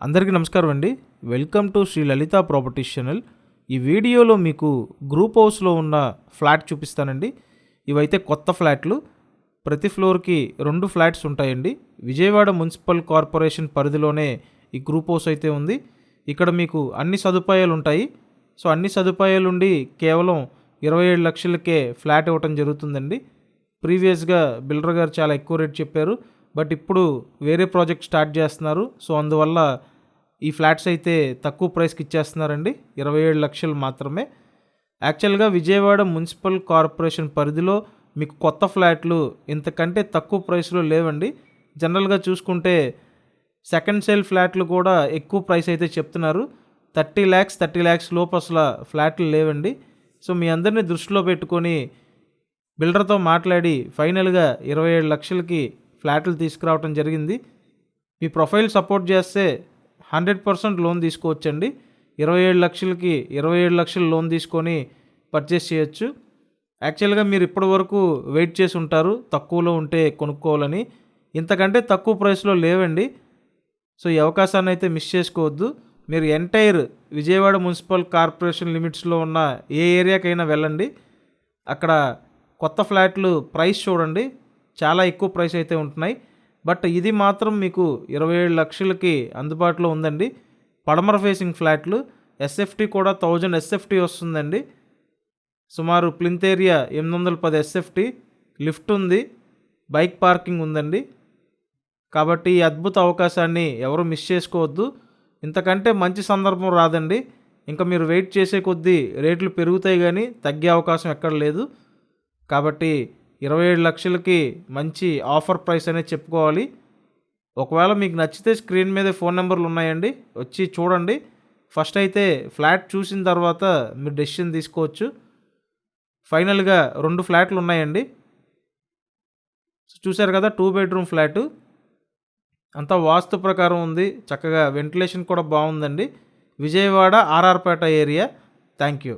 అందరికీ నమస్కారం అండి. Welcome to Shri Lalitha properties channel. ఈ వీడియోలో మీకు గ్రూప్ హౌస్లో ఉన్న ఫ్లాట్ చూపిస్తానండి. ఇవైతే కొత్త ఫ్లాట్లు. ప్రతి ఫ్లోర్కి 2 ఫ్లాట్స్ ఉంటాయండి. విజయవాడ మున్సిపల్ కార్పొరేషన్ పరిధిలోనే ఈ గ్రూప్ హౌస్ అయితే ఉంది. ఇక్కడ మీకు అన్ని సదుపాయాలు ఉంటాయి. సో అన్ని సదుపాయాలు ఉండి కేవలం 27 లక్షలకే ఫ్లాట్ ఇవ్వటం జరుగుతుందండి. ప్రీవియస్గా బిల్డర్ గారు చాలా ఎక్కువ రేట్ చెప్పారు. బట్ ఇప్పుడు వేరే ప్రాజెక్ట్ స్టార్ట్ చేస్తున్నారు. సో అందువల్ల ఈ ఫ్లాట్స్ అయితే తక్కువ ప్రైస్కి ఇచ్చేస్తున్నారండి. 27 లక్షలు మాత్రమే. యాక్చువల్గా విజయవాడ మున్సిపల్ కార్పొరేషన్ పరిధిలో మీకు కొత్త ఫ్లాట్లు ఇంతకంటే తక్కువ ప్రైస్లో లేవండి. జనరల్గా చూసుకుంటే సెకండ్ సేల్ ఫ్లాట్లు కూడా ఎక్కువ ప్రైస్ అయితే చెప్తున్నారు. 30 lakhs లోపు అసలు ఫ్లాట్లు లేవండి. సో మీ అందరినీ దృష్టిలో పెట్టుకొని బిల్డర్తో మాట్లాడి ఫైనల్గా 27 లక్షలకి ఫ్లాట్లు తీసుకురావడం జరిగింది. మీ ప్రొఫైల్ సపోర్ట్ చేస్తే 100% లోన్ తీసుకోవచ్చండి. 27 లక్షలకి 27 లక్షలు లోన్ తీసుకొని పర్చేస్ చేయొచ్చు. యాక్చువల్గా మీరు ఇప్పటి వరకు వెయిట్ చేసి ఉంటారు తక్కువలో ఉంటే కొనుక్కోవాలని. ఇంతకంటే తక్కువ ప్రైస్లో లేవండి. సో ఈ అవకాశాన్ని అయితే మిస్ చేసుకోవద్దు. మీరు ఎంటైర్ విజయవాడ మున్సిపల్ కార్పొరేషన్ లిమిట్స్లో ఉన్న ఏ ఏరియాకైనా వెళ్ళండి. అక్కడ కొత్త ఫ్లాట్లు ప్రైస్ చూడండి, చాలా ఎక్కువ ప్రైస్ అయితే ఉంటున్నాయి. బట్ ఇది మాత్రం మీకు 27 లక్షలకి అందుబాటులో ఉందండి. పడమర ఫేసింగ్ ఫ్లాట్లు. ఎస్ఎఫ్టీ కూడా 1000 ఎస్ఎఫ్టీ వస్తుందండి. సుమారు ప్లింత్ ఏరియా 810 ఎస్ఎఫ్టీ. లిఫ్ట్ ఉంది, బైక్ పార్కింగ్ ఉందండి. కాబట్టి ఈ అద్భుత అవకాశాన్ని ఎవరు మిస్ చేసుకోవద్దు. ఇంతకంటే మంచి సందర్భం రాదండి. ఇంకా మీరు వెయిట్ చేసే కొద్దీ రేట్లు పెరుగుతాయి కానీ తగ్గే అవకాశం ఎక్కడ లేదు. కాబట్టి 27 లక్షలకి మంచి ఆఫర్ ప్రైస్ అనేది చెప్పుకోవాలి. ఒకవేళ మీకు నచ్చితే స్క్రీన్ మీద ఫోన్ నెంబర్లు ఉన్నాయండి, వచ్చి చూడండి. ఫస్ట్ అయితే ఫ్లాట్ చూసిన తర్వాత మీరు డెసిషన్ తీసుకోవచ్చు. ఫైనల్గా 2 ఫ్లాట్లు ఉన్నాయండి. చూశారు కదా, 2 బెడ్రూమ్ ఫ్లాటు. అంతా వాస్తు ప్రకారం ఉంది. చక్కగా వెంటిలేషన్ కూడా బాగుందండి. Vijayawada RR Peta area. Thank you.